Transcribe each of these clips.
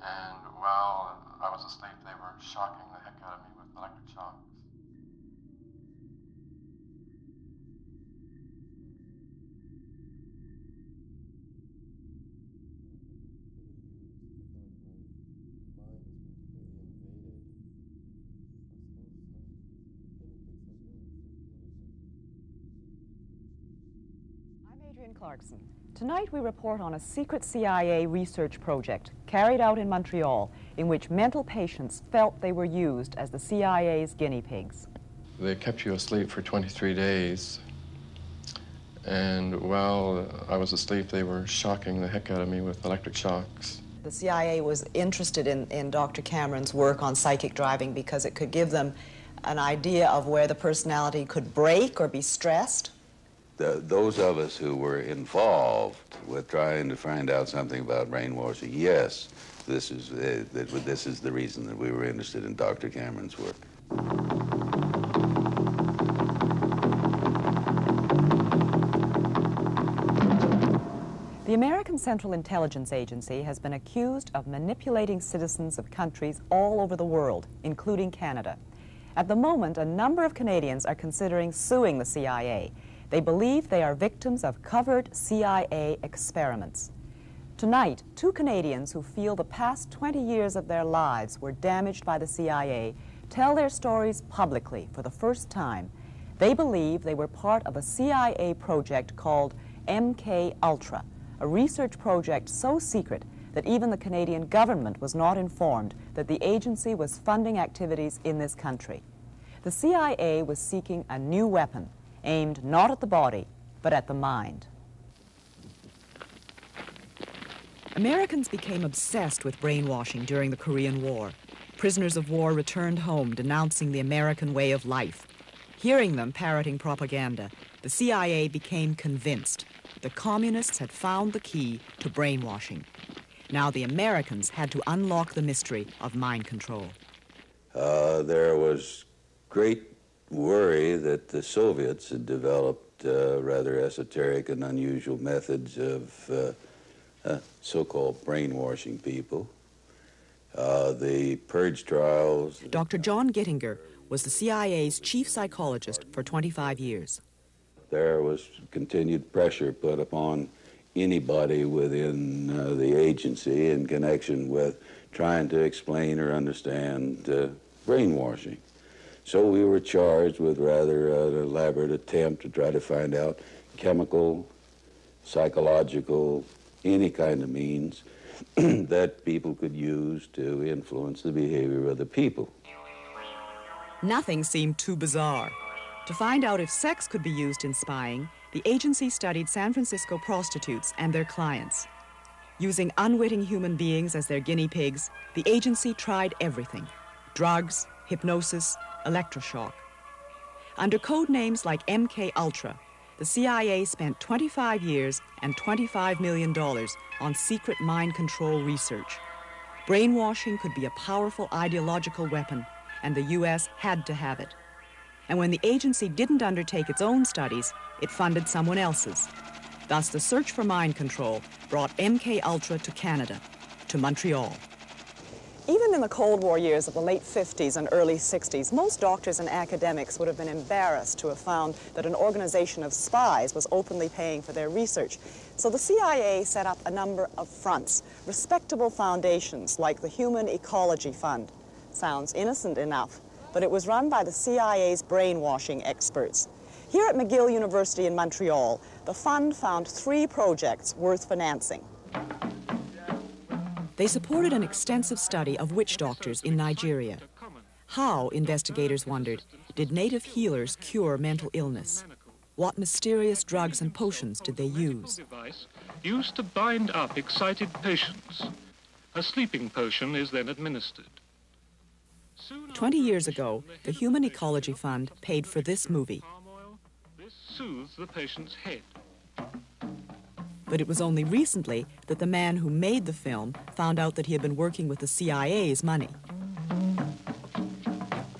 And while I was asleep, they were shocking the heck out of me with electric shocks. Clarkson. Tonight we report on a secret CIA research project carried out in Montreal in which mental patients felt they were used as the CIA's guinea pigs. They kept you asleep for 23 days, and while I was asleep, they were shocking the heck out of me with electric shocks. The CIA was interested in Dr. Cameron's work on psychic driving because it could give them an idea of where the personality could break or be stressed. Those of us who were involved with trying to find out something about brainwashing, yes, this is the reason that we were interested in Dr. Cameron's work. The American Central Intelligence Agency has been accused of manipulating citizens of countries all over the world, including Canada. At the moment, a number of Canadians are considering suing the CIA. They believe they are victims of covered CIA experiments. Tonight, two Canadians who feel the past 20 years of their lives were damaged by the CIA tell their stories publicly for the first time. They believe they were part of a CIA project called MK Ultra, a research project so secret that even the Canadian government was not informed that the agency was funding activities in this country. The CIA was seeking a new weapon, aimed not at the body, but at the mind. Americans became obsessed with brainwashing during the Korean War. Prisoners of war returned home denouncing the American way of life. Hearing them parroting propaganda, the CIA became convinced the communists had found the key to brainwashing. Now the Americans had to unlock the mystery of mind control. There was great worry that the Soviets had developed rather esoteric and unusual methods of so-called brainwashing people. The purge trials... Dr. John Gittinger was the CIA's chief psychologist for 25 years. There was continued pressure put upon anybody within the agency in connection with trying to explain or understand brainwashing. So we were charged with rather an elaborate attempt to try to find out chemical, psychological, any kind of means that people could use to influence the behavior of the people. Nothing seemed too bizarre. To find out if sex could be used in spying, the agency studied San Francisco prostitutes and their clients. Using unwitting human beings as their guinea pigs, the agency tried everything: drugs, hypnosis, electroshock. Under code names like MK Ultra, the CIA spent 25 years and $25 million on secret mind control research. Brainwashing could be a powerful ideological weapon, and the U.S. had to have it. And when the agency didn't undertake its own studies, it funded someone else's. Thus, the search for mind control brought MK Ultra to Canada, to Montreal. Even in the Cold War years of the late 50s and early 60s, most doctors and academics would have been embarrassed to have found that an organization of spies was openly paying for their research. So the CIA set up a number of fronts, respectable foundations like the Human Ecology Fund. Sounds innocent enough, but it was run by the CIA's brainwashing experts. Here at McGill University in Montreal, the fund found 3 projects worth financing. They supported an extensive study of witch doctors in Nigeria. How, investigators wondered, did native healers cure mental illness? What mysterious drugs and potions did they use? Used to bind up excited patients. A sleeping potion is then administered. 20 years ago, the Human Ecology Fund paid for this movie. This soothes the patient's head. But it was only recently that the man who made the film found out that he had been working with the CIA's money.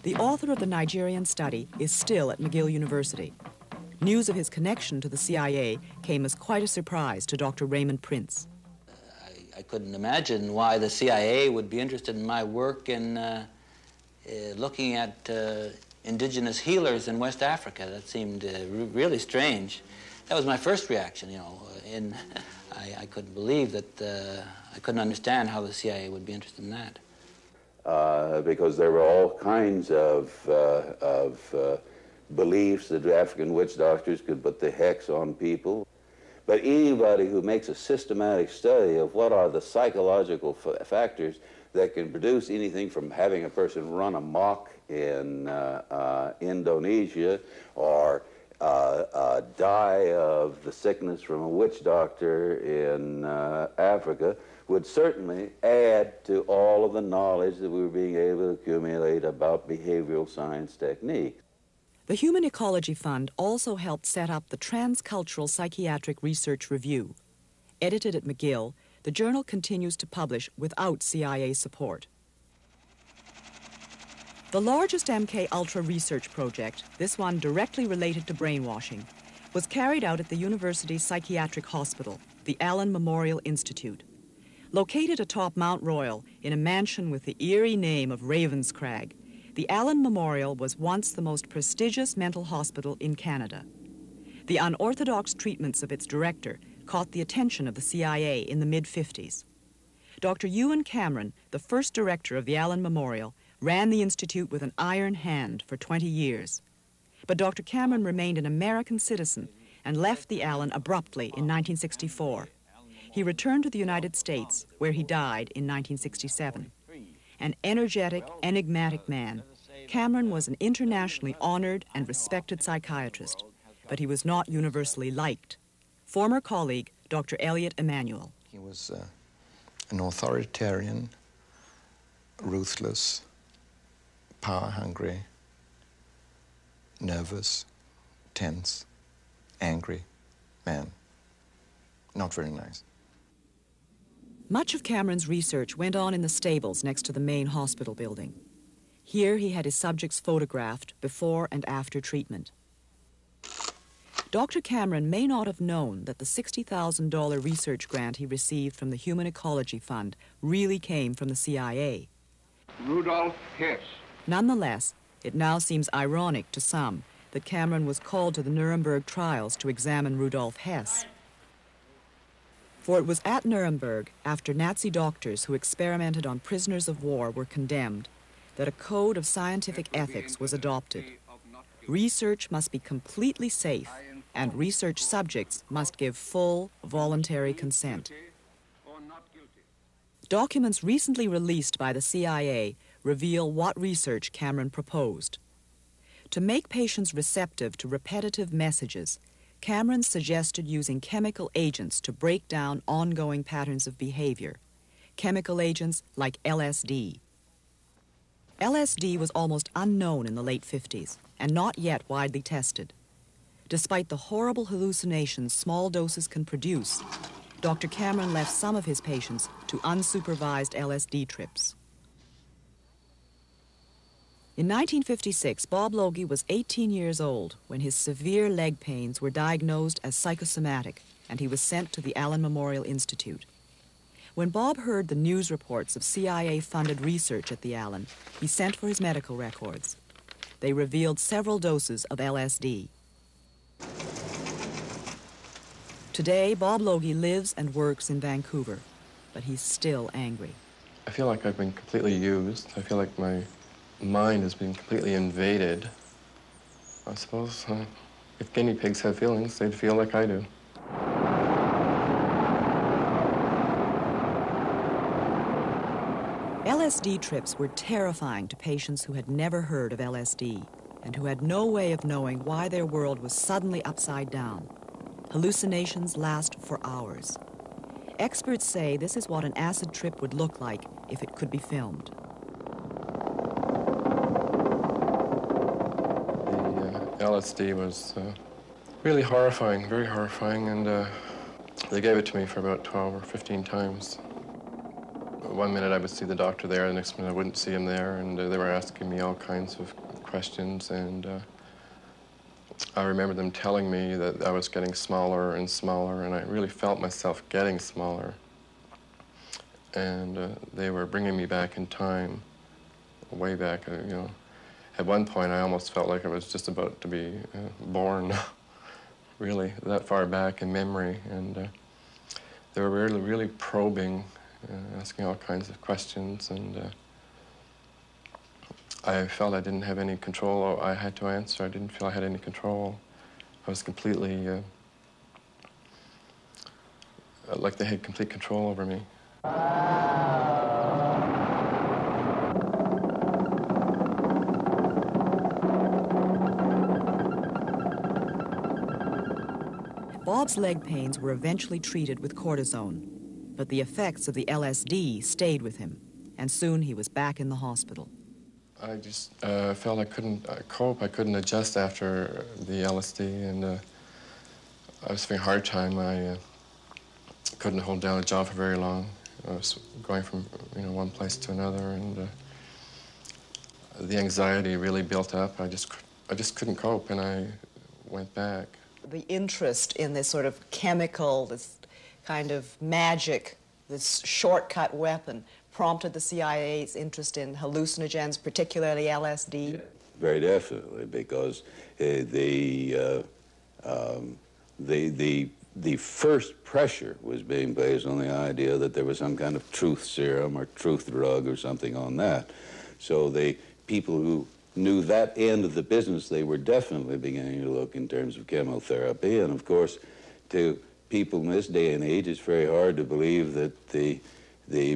The author of the Nigerian study is still at McGill University. News of his connection to the CIA came as quite a surprise to Dr. Raymond Prince. I couldn't imagine why the CIA would be interested in my work in looking at indigenous healers in West Africa. That seemed really strange. That was my first reaction, you know. I couldn't believe that, I couldn't understand how the CIA would be interested in that. Because there were all kinds of beliefs that African witch doctors could put the hex on people. But anybody who makes a systematic study of what are the psychological factors that can produce anything from having a person run amok in Indonesia or die of the sickness from a witch doctor in Africa would certainly add to all of the knowledge that we were being able to accumulate about behavioral science techniques. The Human Ecology Fund also helped set up the Transcultural Psychiatric Research Review. Edited at McGill, the journal continues to publish without CIA support. The largest MK Ultra research project, this one directly related to brainwashing, was carried out at the university's psychiatric hospital, the Allen Memorial Institute. Located atop Mount Royal in a mansion with the eerie name of Ravenscrag, the Allen Memorial was once the most prestigious mental hospital in Canada. The unorthodox treatments of its director caught the attention of the CIA in the mid-50s. Dr. Ewan Cameron, the first director of the Allen Memorial, ran the institute with an iron hand for 20 years. But Dr. Cameron remained an American citizen and left the Allen abruptly in 1964. He returned to the United States, where he died in 1967. An energetic, enigmatic man, Cameron was an internationally honored and respected psychiatrist, but he was not universally liked. Former colleague, Dr. Elliot Emanuel. He was an authoritarian, ruthless, power-hungry, nervous, tense, angry man. Not very nice. Much of Cameron's research went on in the stables next to the main hospital building. Here he had his subjects photographed before and after treatment. Dr. Cameron may not have known that the $60,000 research grant he received from the Human Ecology Fund really came from the CIA. Rudolf Hess. Nonetheless, it now seems ironic to some that Cameron was called to the Nuremberg trials to examine Rudolf Hess. For it was at Nuremberg, after Nazi doctors who experimented on prisoners of war were condemned, that a code of scientific ethics was adopted. Research must be completely safe, and research subjects must give full, voluntary consent. Documents recently released by the CIA reveal what research Cameron proposed. To make patients receptive to repetitive messages, Cameron suggested using chemical agents to break down ongoing patterns of behavior, chemical agents like LSD. LSD was almost unknown in the late 50s and not yet widely tested. Despite the horrible hallucinations small doses can produce, Dr. Cameron left some of his patients to unsupervised LSD trips. In 1956, Bob Logie was 18 years old when his severe leg pains were diagnosed as psychosomatic, and he was sent to the Allen Memorial Institute. When Bob heard the news reports of CIA-funded research at the Allen, he sent for his medical records. They revealed several doses of LSD. Today, Bob Logie lives and works in Vancouver, but he's still angry. I feel like I've been completely used. I feel like my mind has been completely invaded. I suppose if guinea pigs had feelings, they'd feel like I do. LSD trips were terrifying to patients who had never heard of LSD and who had no way of knowing why their world was suddenly upside down. Hallucinations last for hours. Experts say this is what an acid trip would look like if it could be filmed. LSD was really horrifying, very horrifying, and they gave it to me for about 12 or 15 times. One minute I would see the doctor there, the next minute I wouldn't see him there, and they were asking me all kinds of questions, and I remember them telling me that I was getting smaller and smaller, and I really felt myself getting smaller. and they were bringing me back in time, way back, you know. At one point, I almost felt like I was just about to be born, really, that far back in memory. And they were really, really probing, asking all kinds of questions, and I felt I didn't have any control. I had to answer. I didn't feel I had any control. I was completely, like they had complete control over me. Bob's leg pains were eventually treated with cortisone, but the effects of the LSD stayed with him, and soon he was back in the hospital. I just felt I couldn't cope. I couldn't adjust after the LSD, and I was having a hard time. I couldn't hold down a job for very long. I was going from one place to another, and the anxiety really built up. I just couldn't cope, and I went back. The interest in this sort of chemical, this kind of magic, this shortcut weapon, prompted the CIA's interest in hallucinogens, particularly LSD? Yeah, very definitely, because the first pressure was being based on the idea that there was some kind of truth serum or truth drug or something on that. So the people who knew that end of the business, they were definitely beginning to look in terms of chemotherapy. And of course, to people in this day and age, it's very hard to believe that the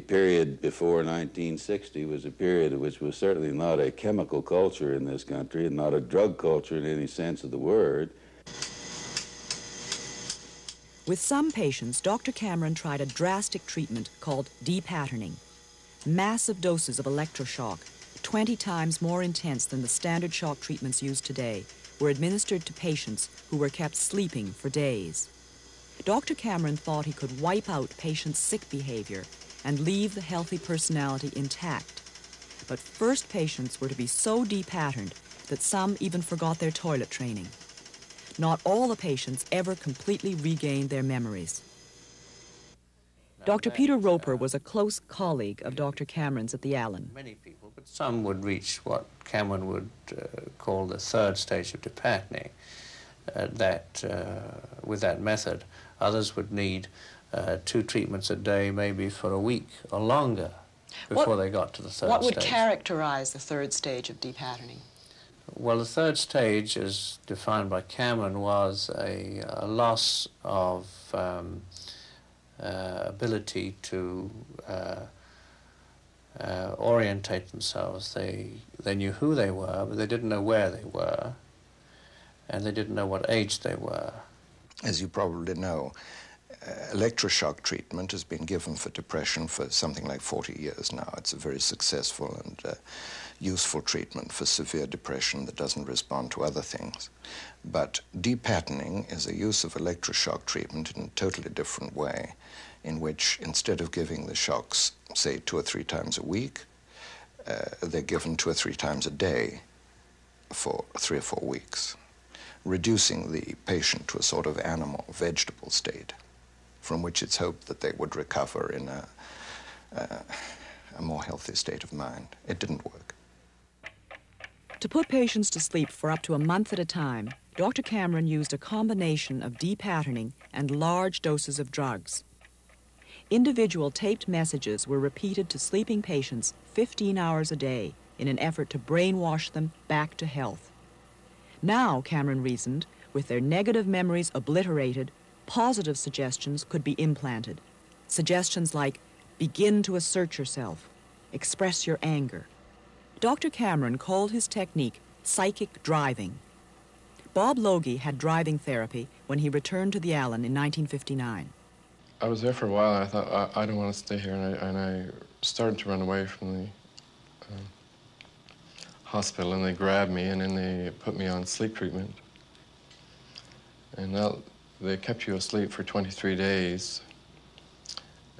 period before 1960 was a period which was certainly not a chemical culture in this country and not a drug culture in any sense of the word. With some patients, Dr. Cameron tried a drastic treatment called depatterning. Massive doses of electroshock, 20 times more intense than the standard shock treatments used today, were administered to patients who were kept sleeping for days. Dr. Cameron thought he could wipe out patients' sick behavior and leave the healthy personality intact. But first patients were to be so depatterned that some even forgot their toilet training. Not all the patients ever completely regained their memories. Dr. Peter Roper was a close colleague of Dr. Cameron's at the Allen. Many people, but some would reach what Cameron would call the third stage of depatterning. With that method, others would need 2 treatments a day, maybe for a week or longer, before they got to the third stage. What would characterize the third stage of depatterning? Well, the third stage, as defined by Cameron, was a loss of ability to orientate themselves. They knew who they were, but they didn't know where they were, and they didn't know what age they were. As you probably know, electroshock treatment has been given for depression for something like 40 years now. It's a very successful and useful treatment for severe depression that doesn't respond to other things. But depatterning is a use of electroshock treatment in a totally different way, in which instead of giving the shocks, say, 2 or 3 times a week, they're given 2 or 3 times a day for 3 or 4 weeks, reducing the patient to a sort of animal, vegetable state, from which it's hoped that they would recover in a more healthy state of mind. It didn't work. To put patients to sleep for up to a month at a time, Dr. Cameron used a combination of depatterning and large doses of drugs. Individual taped messages were repeated to sleeping patients 15 hours a day in an effort to brainwash them back to health. Now, Cameron reasoned, with their negative memories obliterated, positive suggestions could be implanted. Suggestions like, begin to assert yourself, express your anger. Dr. Cameron called his technique psychic driving. Bob Logie had driving therapy when he returned to the Allen in 1959. I was there for a while, and I thought, I don't want to stay here, and I started to run away from the hospital, and they grabbed me, and then they put me on sleep treatment. And now they kept you asleep for 23 days.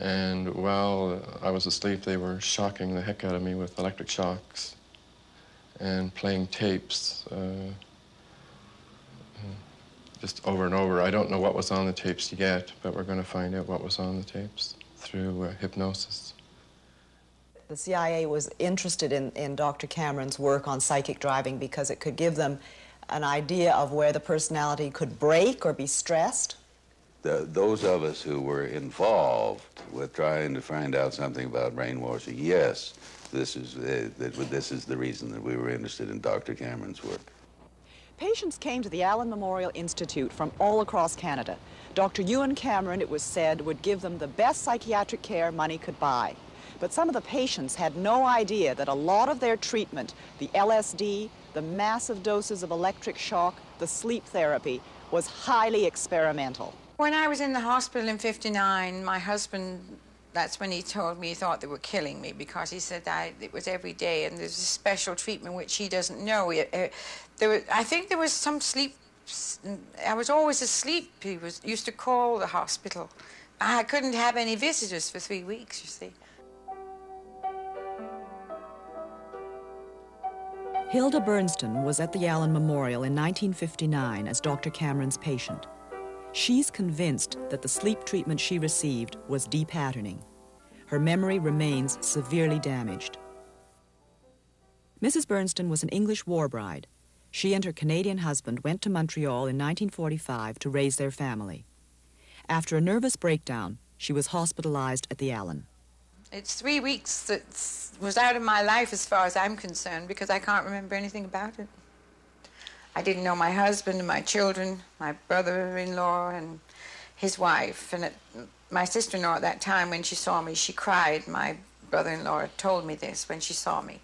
And while I was asleep, they were shocking the heck out of me with electric shocks and playing tapes just over and over. I don't know what was on the tapes yet, but we're going to find out what was on the tapes through hypnosis. The CIA was interested in Dr. Cameron's work on psychic driving because it could give them an idea of where the personality could break or be stressed. Those of us who were involved with trying to find out something about brainwashing, yes, this is the reason that we were interested in Dr. Cameron's work. Patients came to the Allen Memorial Institute from all across Canada. Dr. Ewan Cameron, it was said, would give them the best psychiatric care money could buy. But some of the patients had no idea that a lot of their treatment, the LSD, the massive doses of electric shock, the sleep therapy, was highly experimental. When I was in the hospital in '59, my husband, that's when he told me he thought they were killing me, because he said it was every day and there's a special treatment which he doesn't know. I think there was some sleep. I was always asleep. He used to call the hospital. I couldn't have any visitors for 3 weeks, you see. Hilda Bernston was at the Allen Memorial in 1959 as Dr. Cameron's patient. She's convinced that the sleep treatment she received was depatterning. Her memory remains severely damaged. Mrs. Bernston was an English war bride. She and her Canadian husband went to Montreal in 1945 to raise their family. After a nervous breakdown, she was hospitalized at the Allen. It's 3 weeks that was out of my life as far as I'm concerned, because I can't remember anything about it. I didn't know my husband and my children, my brother-in-law and his wife. And my sister-in-law at that time, when she saw me, she cried. My brother-in-law told me this when she saw me.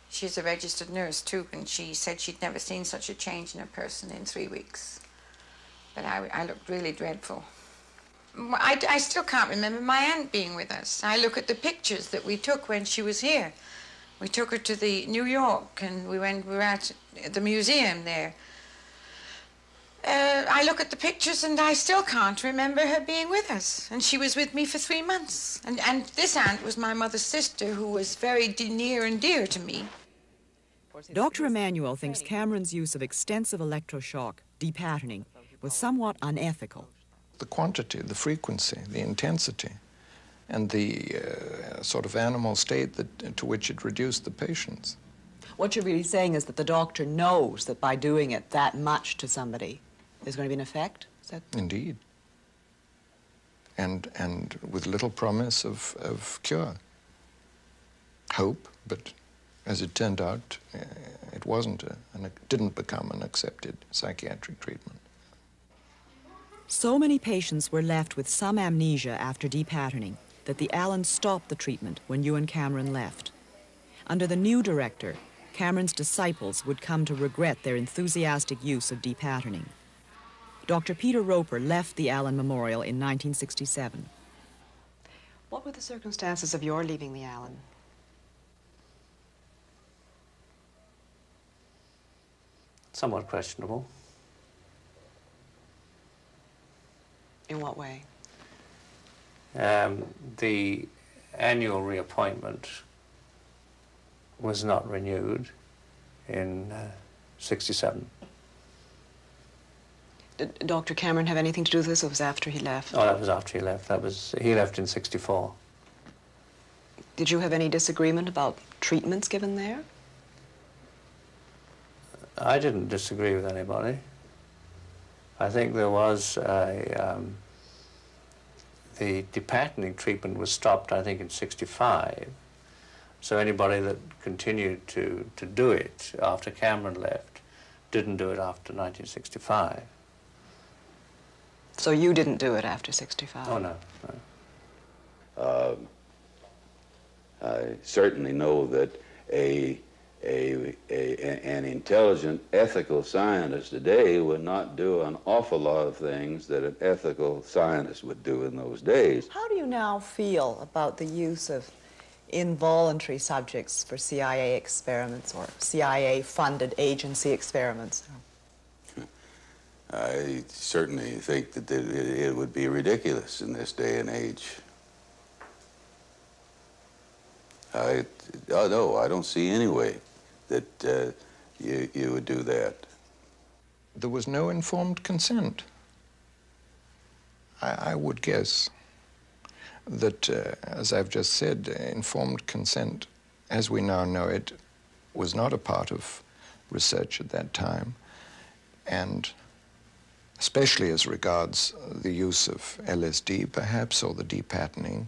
She's a registered nurse, too, and she said she'd never seen such a change in a person in 3 weeks. But I looked really dreadful. I still can't remember my aunt being with us. I look at the pictures that we took when she was here. We took her to the New York, and we were at the museum there. I look at the pictures, and I still can't remember her being with us. And she was with me for 3 months. And this aunt was my mother's sister, who was very near and dear to me. Dr. Emanuel thinks Cameron's use of extensive electroshock, depatterning, was somewhat unethical. The quantity, the frequency, the intensity, and the sort of animal state to which it reduced the patients. What you're really saying is that the doctor knows that by doing it that much to somebody, there's going to be an effect? Is that... Indeed. And with little promise of cure. Hope, but as it turned out, it wasn't, and it didn't become an accepted psychiatric treatment. So many patients were left with some amnesia after depatterning that the Allens stopped the treatment when Ewan Cameron left. Under the new director, Cameron's disciples would come to regret their enthusiastic use of depatterning. Dr. Peter Roper left the Allen Memorial in 1967. What were the circumstances of your leaving the Allen? Somewhat questionable. In what way? The annual reappointment was not renewed in '67. Did Dr. Cameron have anything to do with this, or was it after he left? Oh, that was after he left. He left in '64. Did you have any disagreement about treatments given there? I didn't disagree with anybody. I think there was the depatterning treatment was stopped, I think, in '65. So anybody that continued to do it after Cameron left didn't do it after 1965. So you didn't do it after '65? Oh, no. I certainly know that an intelligent, ethical scientist today would not do an awful lot of things that an ethical scientist would do in those days. How do you now feel about the use of involuntary subjects for CIA experiments or CIA-funded agency experiments? I certainly think that it would be ridiculous in this day and age. No, I don't see any way that you would do that. There was no informed consent, I would guess. that, as I've just said, informed consent, as we now know it, was not a part of research at that time, and especially as regards the use of LSD, perhaps, or the depatterning,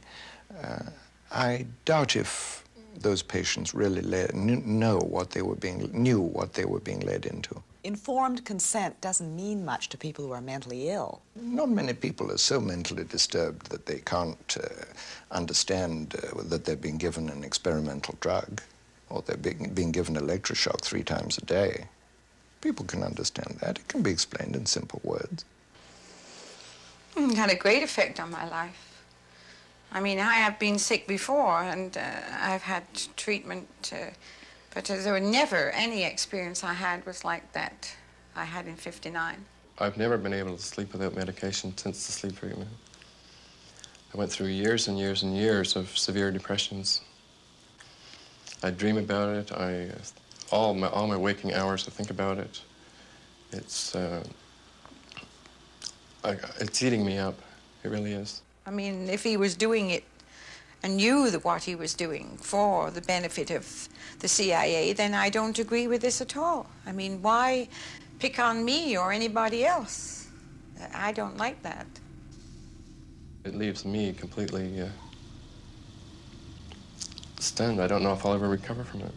I doubt if those patients really knew what they were being led into. Informed consent doesn't mean much to people who are mentally ill. Not many people are so mentally disturbed that they can't understand that they're being given an experimental drug, or they're being given electroshock 3 times a day. People can understand that. It can be explained in simple words. It had a great effect on my life. I mean, I have been sick before, and I've had treatment, but there were never any experience I had was like that I had in '59. I've never been able to sleep without medication since the sleep treatment. I went through years and years and years of severe depressions. I dream about it. All my waking hours, I think about it. It's eating me up. It really is. I mean, if he was doing it and knew what he was doing for the benefit of the CIA, then I don't agree with this at all. I mean, why pick on me or anybody else? I don't like that. It leaves me completely stunned. I don't know if I'll ever recover from it.